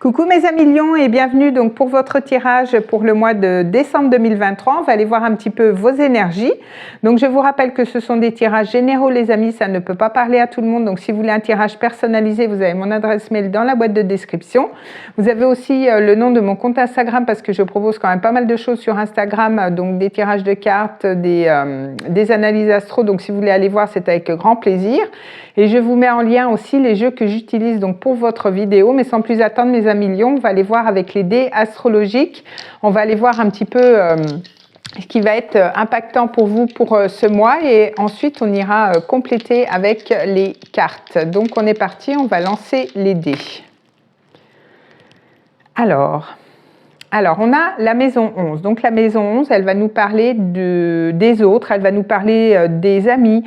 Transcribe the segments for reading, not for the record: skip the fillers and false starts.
Coucou mes amis lions et bienvenue donc pour votre tirage pour le mois de décembre 2023. On va aller voir un petit peu vos énergies. Donc je vous rappelle que ce sont des tirages généraux les amis, ça ne peut pas parler à tout le monde. Donc si vous voulez un tirage personnalisé, vous avez mon adresse mail dans la boîte de description. Vous avez aussi le nom de mon compte Instagram parce que je propose quand même pas mal de choses sur Instagram, donc des tirages de cartes, des analyses astro. Donc si vous voulez aller voir, c'est avec grand plaisir. Et je vous mets en lien aussi les jeux que j'utilise donc pour votre vidéo. Mais sans plus attendre mes amis lions, on va aller voir avec les dés astrologiques. On va aller voir un petit peu ce qui va être impactant pour vous pour ce mois. Et ensuite, on ira compléter avec les cartes. Donc, on est parti. On va lancer les dés. Alors, on a la maison 11. Donc, la maison 11, elle va nous parler des autres, elle va nous parler des amis,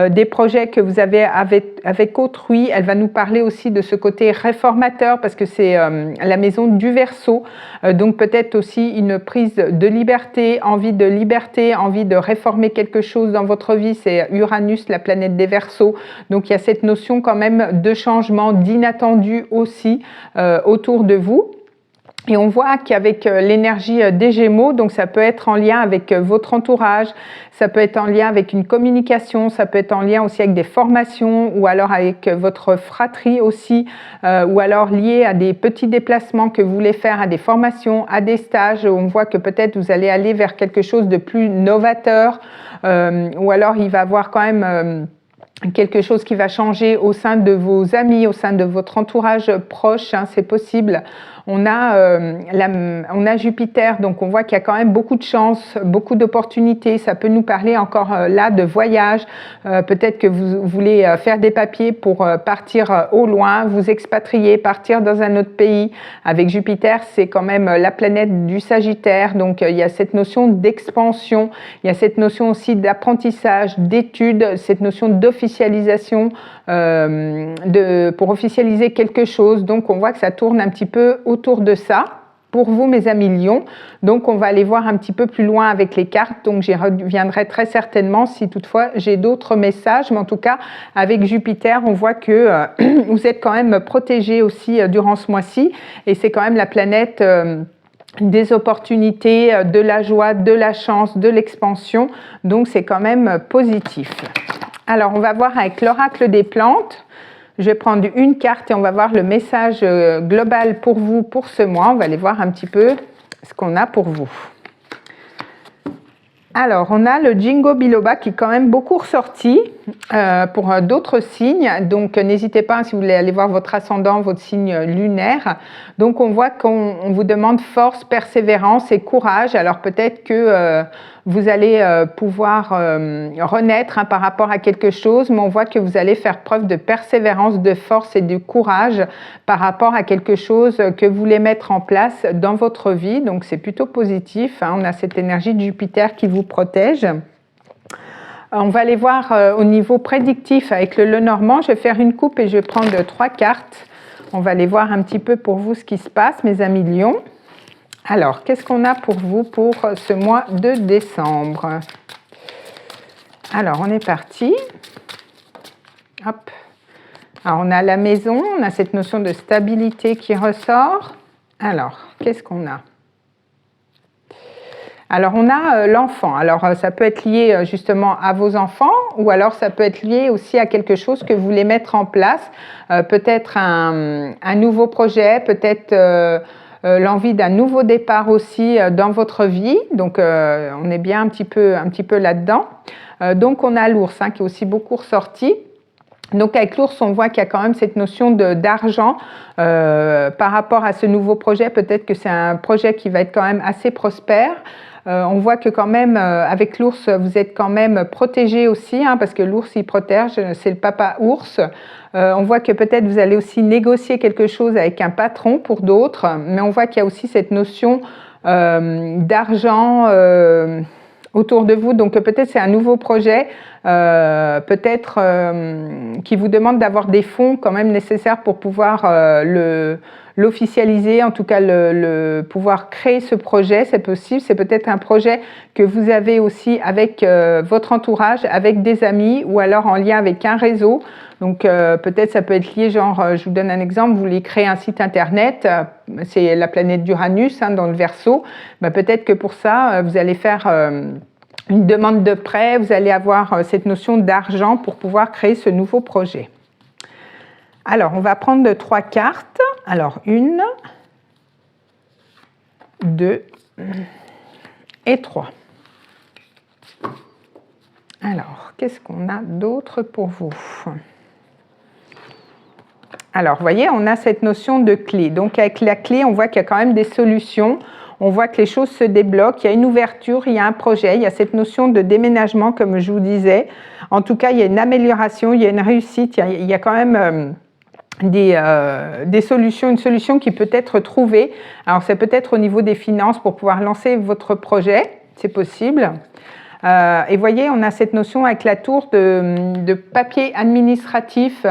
des projets que vous avez avec autrui. Elle va nous parler aussi de ce côté réformateur parce que c'est la maison du Verseau. Donc, peut-être aussi une prise de liberté, envie de réformer quelque chose dans votre vie. C'est Uranus, la planète des Verseaux. Donc, il y a cette notion quand même de changement, d'inattendu aussi autour de vous. Et on voit qu'avec l'énergie des Gémeaux, donc ça peut être en lien avec votre entourage, ça peut être en lien avec une communication, ça peut être en lien aussi avec des formations ou alors avec votre fratrie aussi, ou alors lié à des petits déplacements que vous voulez faire, à des formations, à des stages. On voit que peut-être vous allez aller vers quelque chose de plus novateur, ou alors il va y avoir quand même quelque chose qui va changer au sein de vos amis, au sein de votre entourage proche, hein, c'est possible. On a Jupiter, donc on voit qu'il y a quand même beaucoup de chances, beaucoup d'opportunités. Ça peut nous parler encore là de voyage. Peut-être que vous voulez faire des papiers pour partir au loin, vous expatrier, partir dans un autre pays. Avec Jupiter, c'est quand même la planète du Sagittaire. Donc il y a cette notion d'expansion, il y a cette notion aussi d'apprentissage, d'études, cette notion d'officialisation, pour officialiser quelque chose. Donc on voit que ça tourne un petit peu autour de ça pour vous mes amis lions. Donc on va aller voir un petit peu plus loin avec les cartes, donc j'y reviendrai très certainement si toutefois j'ai d'autres messages, mais en tout cas avec Jupiter on voit que vous êtes quand même protégés aussi durant ce mois-ci et c'est quand même la planète des opportunités, de la joie, de la chance, de l'expansion, donc c'est quand même positif. Alors on va voir avec l'oracle des plantes. Je vais prendre une carte et on va voir le message global pour vous pour ce mois. On va aller voir un petit peu ce qu'on a pour vous. Alors, on a le Jingo Biloba qui est quand même beaucoup ressorti pour d'autres signes. Donc, n'hésitez pas si vous voulez aller voir votre ascendant, votre signe lunaire. Donc, on voit qu'on vous demande force, persévérance et courage. Alors, peut-être que vous allez pouvoir renaître hein, par rapport à quelque chose, mais on voit que vous allez faire preuve de persévérance, de force et de courage par rapport à quelque chose que vous voulez mettre en place dans votre vie. Donc, c'est plutôt positif. Hein. On a cette énergie de Jupiter qui vous protège. On va aller voir au niveau prédictif avec le Lenormand. Je vais faire une coupe et je vais prendre 3 cartes. On va aller voir un petit peu pour vous ce qui se passe, mes amis lions. Alors, qu'est-ce qu'on a pour vous pour ce mois de décembre? Alors, on est parti. Hop. Alors, on a la maison, on a cette notion de stabilité qui ressort. Alors, qu'est-ce qu'on a? Alors, on a l'enfant. Alors, ça peut être lié justement à vos enfants ou alors ça peut être lié aussi à quelque chose que vous voulez mettre en place. Peut-être un nouveau projet, peut-être l'envie d'un nouveau départ aussi dans votre vie. Donc, on est bien un petit peu là-dedans. Donc, on a l'ours hein, qui est aussi beaucoup ressorti. Donc avec l'ours, on voit qu'il y a quand même cette notion d'argent par rapport à ce nouveau projet. Peut-être que c'est un projet qui va être quand même assez prospère. On voit que quand même avec l'ours, vous êtes quand même protégé aussi, hein, parce que l'ours, il protège, c'est le papa ours. On voit que peut-être vous allez aussi négocier quelque chose avec un patron pour d'autres, mais on voit qu'il y a aussi cette notion d'argent autour de vous. Donc peut-être c'est un nouveau projet, peut-être qui vous demande d'avoir des fonds quand même nécessaires pour pouvoir l'officialiser, en tout cas pouvoir créer ce projet, c'est possible. C'est peut-être un projet que vous avez aussi avec votre entourage, avec des amis ou alors en lien avec un réseau. Donc peut-être ça peut être lié, genre, je vous donne un exemple, vous voulez créer un site internet, c'est la planète d'Uranus dans le Verseau. Peut-être que pour ça, vous allez faire une demande de prêt, vous allez avoir cette notion d'argent pour pouvoir créer ce nouveau projet. Alors, on va prendre 3 cartes. Alors, 1, 2 et 3. Alors, qu'est-ce qu'on a d'autre pour vous? Alors, vous voyez, on a cette notion de clé. Donc, avec la clé, on voit qu'il y a quand même des solutions. On voit que les choses se débloquent. Il y a une ouverture, il y a un projet, il y a cette notion de déménagement, comme je vous disais. En tout cas, il y a une amélioration, il y a une réussite, il y a quand même des solutions, une solution qui peut être trouvée. Alors, c'est peut-être au niveau des finances pour pouvoir lancer votre projet, c'est possible. Et voyez, on a cette notion avec la tour de papier administratif,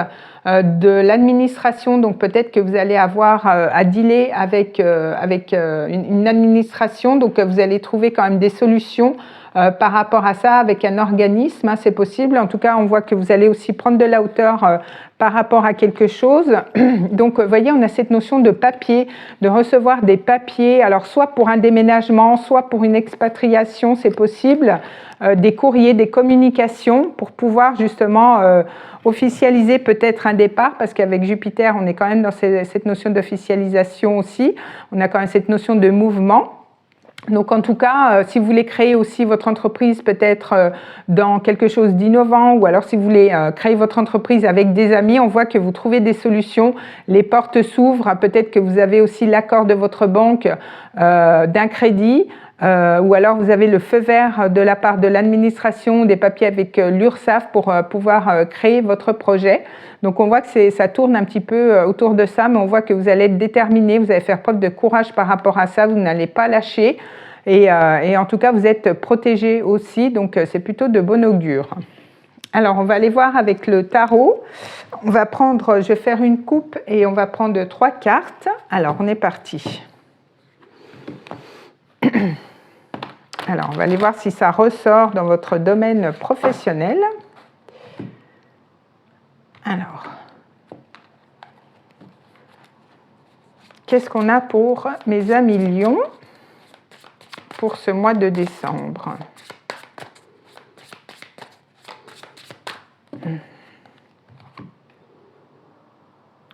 de l'administration. Donc, peut-être que vous allez avoir à dealer avec une administration. Donc, vous allez trouver quand même des solutions par rapport à ça avec un organisme, c'est possible. En tout cas, on voit que vous allez aussi prendre de la hauteur par rapport à quelque chose. Donc, vous voyez, on a cette notion de papier, de recevoir des papiers, alors soit pour un déménagement, soit pour une expatriation, c'est possible, des courriers, des communications pour pouvoir justement officialiser peut-être un départ, parce qu'avec Jupiter, on est quand même dans cette notion d'officialisation aussi, on a quand même cette notion de mouvement. Donc en tout cas, si vous voulez créer aussi votre entreprise peut-être dans quelque chose d'innovant, ou alors si vous voulez créer votre entreprise avec des amis, on voit que vous trouvez des solutions, les portes s'ouvrent, peut-être que vous avez aussi l'accord de votre banque d'un crédit, ou alors vous avez le feu vert de la part de l'administration, des papiers avec l'URSSAF pour pouvoir créer votre projet. Donc on voit que ça tourne un petit peu autour de ça, mais on voit que vous allez être déterminé, vous allez faire preuve de courage par rapport à ça, vous n'allez pas lâcher. Et en tout cas, vous êtes protégé aussi, donc c'est plutôt de bon augure. Alors, on va aller voir avec le tarot. On va prendre, je vais faire une coupe et on va prendre 3 cartes. Alors, on est parti. Alors, on va aller voir si ça ressort dans votre domaine professionnel. Alors, qu'est-ce qu'on a pour mes amis lions pour ce mois de décembre?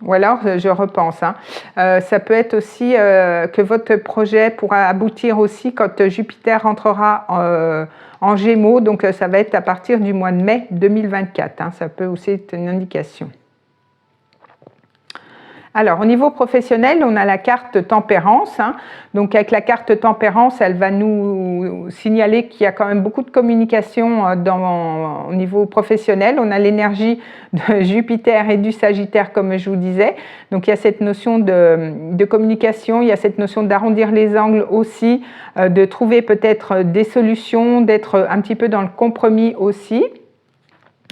Ou alors, je repense, ça peut être aussi que votre projet pourra aboutir aussi quand Jupiter rentrera en Gémeaux, donc ça va être à partir du mois de mai 2024, ça peut aussi être une indication. Alors, au niveau professionnel, on a la carte tempérance. Donc, avec la carte tempérance, elle va nous signaler qu'il y a quand même beaucoup de communication au niveau professionnel. On a l'énergie de Jupiter et du Sagittaire, comme je vous disais. Donc, il y a cette notion de communication, il y a cette notion d'arrondir les angles aussi, de trouver peut-être des solutions, d'être un petit peu dans le compromis aussi.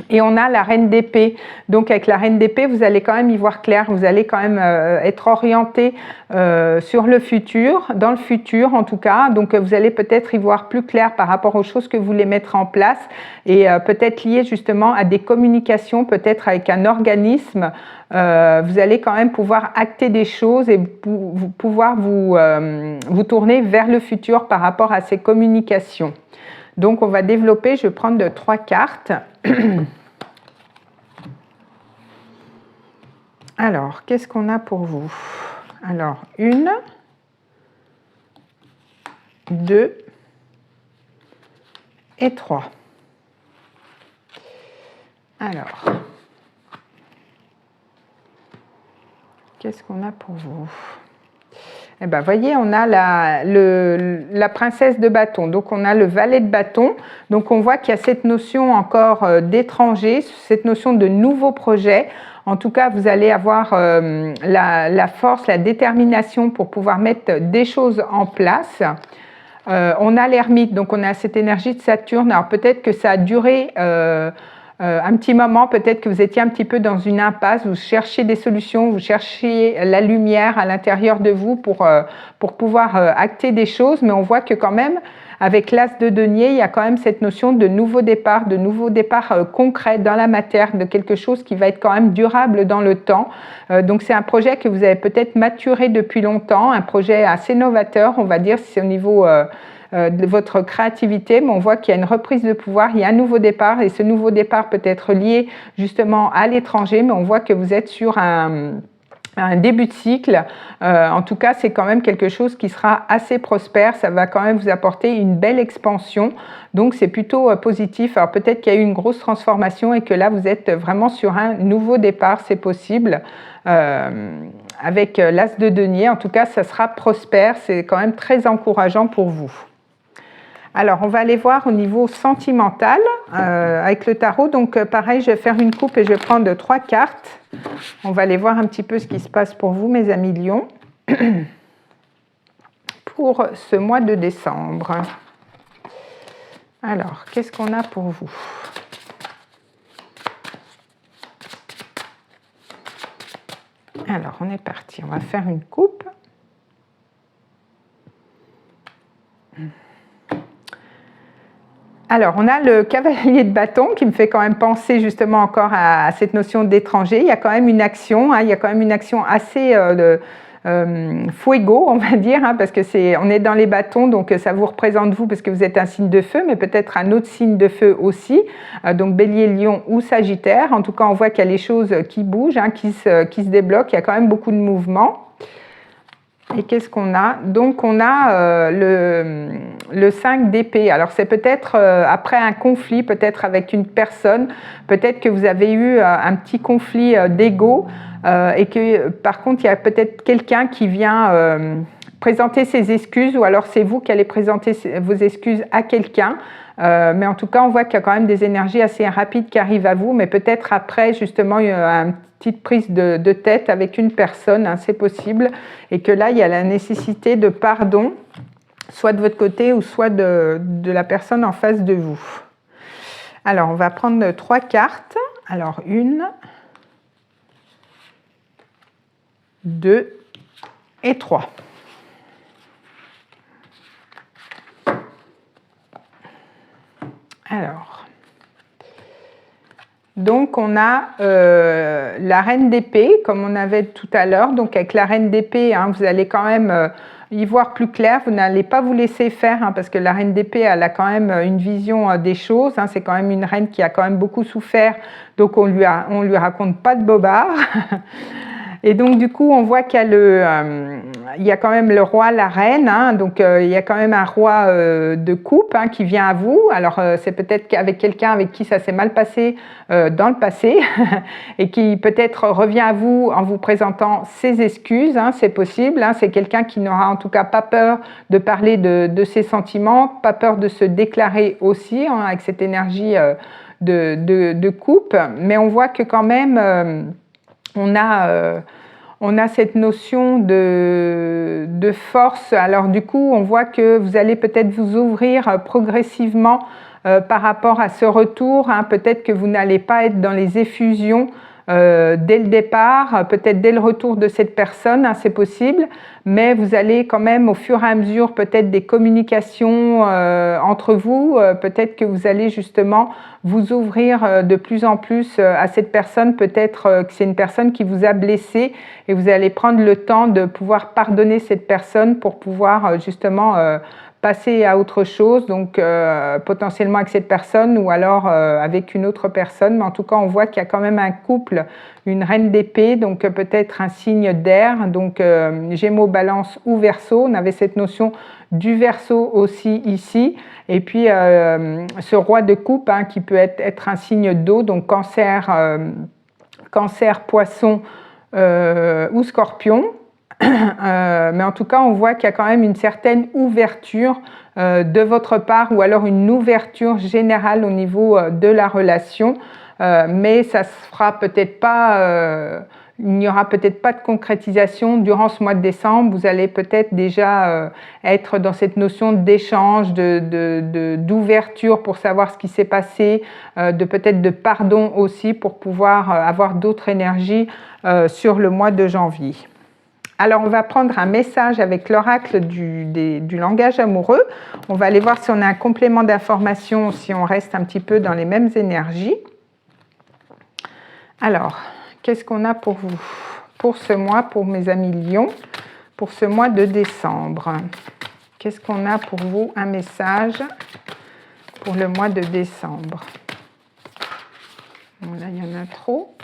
Et on a la reine d'épée. Donc avec la reine d'épée, vous allez quand même y voir clair, vous allez quand même être orienté sur le futur, dans le futur en tout cas. Donc vous allez peut-être y voir plus clair par rapport aux choses que vous voulez mettre en place et peut-être lié justement à des communications, peut-être avec un organisme. Vous allez quand même pouvoir acter des choses et pouvoir vous tourner vers le futur par rapport à ces communications. Donc, on va développer, je vais prendre 3 cartes. Alors, qu'est-ce qu'on a pour vous? Alors, 1, 2 et 3. Alors, qu'est-ce qu'on a pour vous? Eh bien, voyez, on a la princesse de bâton, donc on a le valet de bâton, donc on voit qu'il y a cette notion encore d'étranger, cette notion de nouveau projet. En tout cas, vous allez avoir la force, la détermination pour pouvoir mettre des choses en place. On a l'ermite, donc on a cette énergie de Saturne. Alors peut-être que ça a duré un petit moment, peut-être que vous étiez un petit peu dans une impasse, vous cherchiez des solutions, vous cherchiez la lumière à l'intérieur de vous pour pouvoir acter des choses, mais on voit que quand même, avec l'as de denier, il y a quand même cette notion de nouveau départ concret dans la matière, de quelque chose qui va être quand même durable dans le temps. Donc c'est un projet que vous avez peut-être maturé depuis longtemps, un projet assez novateur, on va dire, si c'est au niveau de votre créativité, mais on voit qu'il y a une reprise de pouvoir, il y a un nouveau départ, et ce nouveau départ peut être lié justement à l'étranger, mais on voit que vous êtes sur un début de cycle. En tout cas, c'est quand même quelque chose qui sera assez prospère, ça va quand même vous apporter une belle expansion, donc c'est plutôt positif. Alors peut-être qu'il y a eu une grosse transformation et que là vous êtes vraiment sur un nouveau départ, c'est possible. Avec l'as de denier, en tout cas ça sera prospère, c'est quand même très encourageant pour vous. Alors, on va aller voir au niveau sentimental avec le tarot. Donc, pareil, je vais faire une coupe et je vais prendre 3 cartes. On va aller voir un petit peu ce qui se passe pour vous, mes amis lions, pour ce mois de décembre. Alors, qu'est-ce qu'on a pour vous ? Alors, on est parti. On va faire une coupe. Alors, on a le cavalier de bâton qui me fait quand même penser justement encore à cette notion d'étranger. Il y a quand même une action, il y a quand même une action assez fuego, on va dire, parce que on est dans les bâtons, donc ça vous représente vous parce que vous êtes un signe de feu, mais peut-être un autre signe de feu aussi, donc Bélier, Lion ou Sagittaire. En tout cas, on voit qu'il y a les choses qui bougent, qui se débloquent, il y a quand même beaucoup de mouvements. Et qu'est-ce qu'on a? Donc on a le 5 d'épée. Alors c'est peut-être après un conflit, peut-être avec une personne, peut-être que vous avez eu un petit conflit d'ego et que par contre il y a peut-être quelqu'un qui vient présenter ses excuses, ou alors c'est vous qui allez présenter vos excuses à quelqu'un. Mais en tout cas, on voit qu'il y a quand même des énergies assez rapides qui arrivent à vous, mais peut-être après, justement, il y a une petite prise de tête avec une personne, c'est possible, et que là, il y a la nécessité de pardon, soit de votre côté ou soit de la personne en face de vous. Alors, on va prendre 3 cartes. Alors, 1, 2 et 3. Alors, donc on a la reine d'épée, comme on avait tout à l'heure. Donc avec la reine d'épée, vous allez quand même y voir plus clair. Vous n'allez pas vous laisser faire, parce que la reine d'épée, elle a quand même une vision des choses. C'est quand même une reine qui a quand même beaucoup souffert, donc on lui raconte pas de bobards. Et donc du coup, on voit qu'il y a quand même le roi, la reine, donc il y a quand même un roi de coupe qui vient à vous. Alors c'est peut-être qu'avec quelqu'un avec qui ça s'est mal passé dans le passé et qui peut-être revient à vous en vous présentant ses excuses, c'est possible. C'est quelqu'un qui n'aura en tout cas pas peur de parler de ses sentiments, pas peur de se déclarer aussi, avec cette énergie de coupe. Mais on voit que quand même on a cette notion de force. Alors du coup, on voit que vous allez peut-être vous ouvrir progressivement par rapport à ce retour. Peut-être que vous n'allez pas être dans les effusions dès le départ, peut-être dès le retour de cette personne, c'est possible, mais vous allez quand même au fur et à mesure peut-être des communications entre vous, peut-être que vous allez justement vous ouvrir de plus en plus à cette personne, peut-être que c'est une personne qui vous a blessé et vous allez prendre le temps de pouvoir pardonner cette personne pour pouvoir justement passer à autre chose, donc potentiellement avec cette personne ou alors avec une autre personne. Mais en tout cas, on voit qu'il y a quand même un couple, une reine d'épée, donc peut-être un signe d'air, donc Gémeaux, Balance ou Verseau. On avait cette notion du Verseau aussi ici. Et puis ce roi de coupe qui peut être un signe d'eau, donc Cancer, Poisson ou Scorpion. Mais en tout cas, on voit qu'il y a quand même une certaine ouverture de votre part, ou alors une ouverture générale au niveau de la relation, mais ça se fera peut-être pas il n'y aura peut-être pas de concrétisation durant ce mois de décembre. Vous allez peut-être déjà être dans cette notion d'échange, d'ouverture pour savoir ce qui s'est passé, peut-être de pardon aussi pour pouvoir avoir d'autres énergies sur le mois de janvier. Alors, on va prendre un message avec l'oracle du langage amoureux. On va aller voir si on a un complément d'information, si on reste un petit peu dans les mêmes énergies. Alors, qu'est-ce qu'on a pour vous, pour ce mois, pour mes amis lions, pour ce mois de décembre? Qu'est-ce qu'on a pour vous, un message pour le mois de décembre? Bon, là, il y en a trop.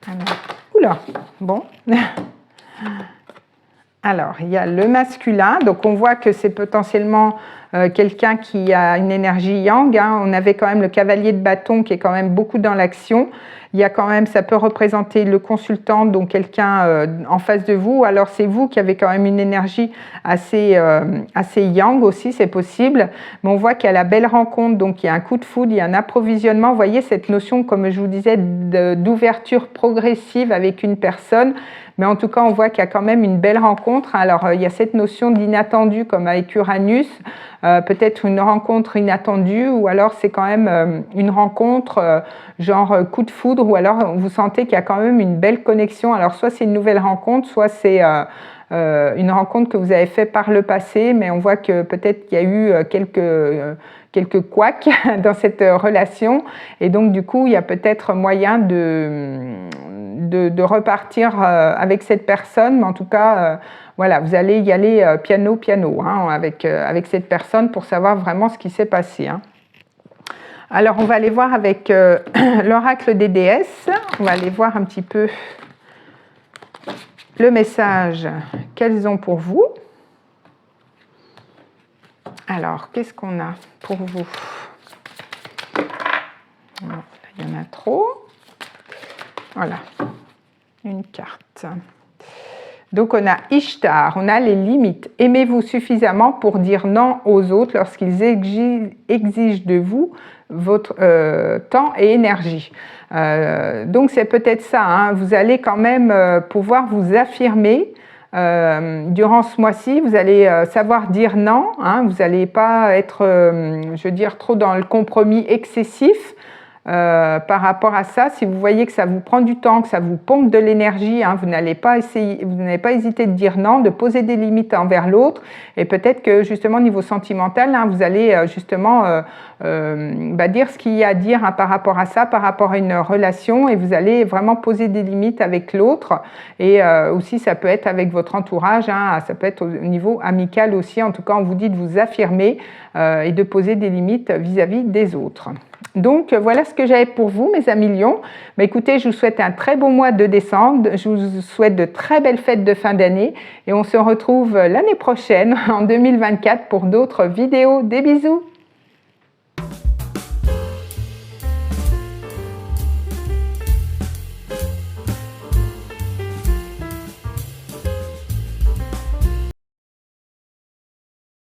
Alors, oula, bon. Alors, il y a le masculin, donc on voit que c'est potentiellement quelqu'un qui a une énergie yang, hein. On avait quand même le cavalier de bâton qui est quand même beaucoup dans l'action. Il y a quand même, ça peut représenter le consultant, donc quelqu'un en face de vous. Alors c'est vous qui avez quand même une énergie assez yang aussi, c'est possible. Mais on voit qu'il y a la belle rencontre, donc il y a un coup de foudre, il y a un approvisionnement. Vous voyez cette notion, comme je vous disais, d'ouverture progressive avec une personne. Mais en tout cas, on voit qu'il y a quand même une belle rencontre. Alors, il y a cette notion d'inattendu comme avec Uranus, peut-être une rencontre inattendue, ou alors c'est quand même une rencontre genre coup de foudre, ou alors vous sentez qu'il y a quand même une belle connexion. Alors, soit c'est une nouvelle rencontre, soit c'est une rencontre que vous avez faite par le passé, mais on voit que peut-être qu'il y a eu quelques couacs dans cette relation, et donc du coup, il y a peut-être moyen de repartir avec cette personne, mais en tout cas, voilà, vous allez y aller piano, hein, avec cette personne pour savoir vraiment ce qui s'est passé. Hein. Alors, on va aller voir avec l'oracle des déesses, on va aller voir un petit peu le message qu'elles ont pour vous. Alors, qu'est-ce qu'on a pour vous? Alors, il y en a trop. Voilà, une carte. Donc, on a Ishtar, on a les limites. Aimez-vous suffisamment pour dire non aux autres lorsqu'ils exigent de vous votre temps et énergie. Donc, c'est peut-être ça, hein. Vous allez quand même pouvoir vous affirmer durant ce mois-ci. Vous allez savoir dire non, hein. Vous n'allez pas être, je veux dire, trop dans le compromis excessif. Par rapport à ça, si vous voyez que ça vous prend du temps, que ça vous pompe de l'énergie, hein, vous n'allez pas hésiter de dire non, de poser des limites envers l'autre, et peut-être que justement au niveau sentimental, hein, vous allez justement dire ce qu'il y a à dire, hein, par rapport à ça, par rapport à une relation, et vous allez vraiment poser des limites avec l'autre, et aussi ça peut être avec votre entourage, hein, ça peut être au niveau amical aussi. En tout cas, on vous dit de vous affirmer et de poser des limites vis-à-vis des autres. Donc, voilà ce que j'avais pour vous, mes amis lions. Mais écoutez, je vous souhaite un très beau mois de décembre. Je vous souhaite de très belles fêtes de fin d'année. Et on se retrouve l'année prochaine, en 2024, pour d'autres vidéos. Des bisous!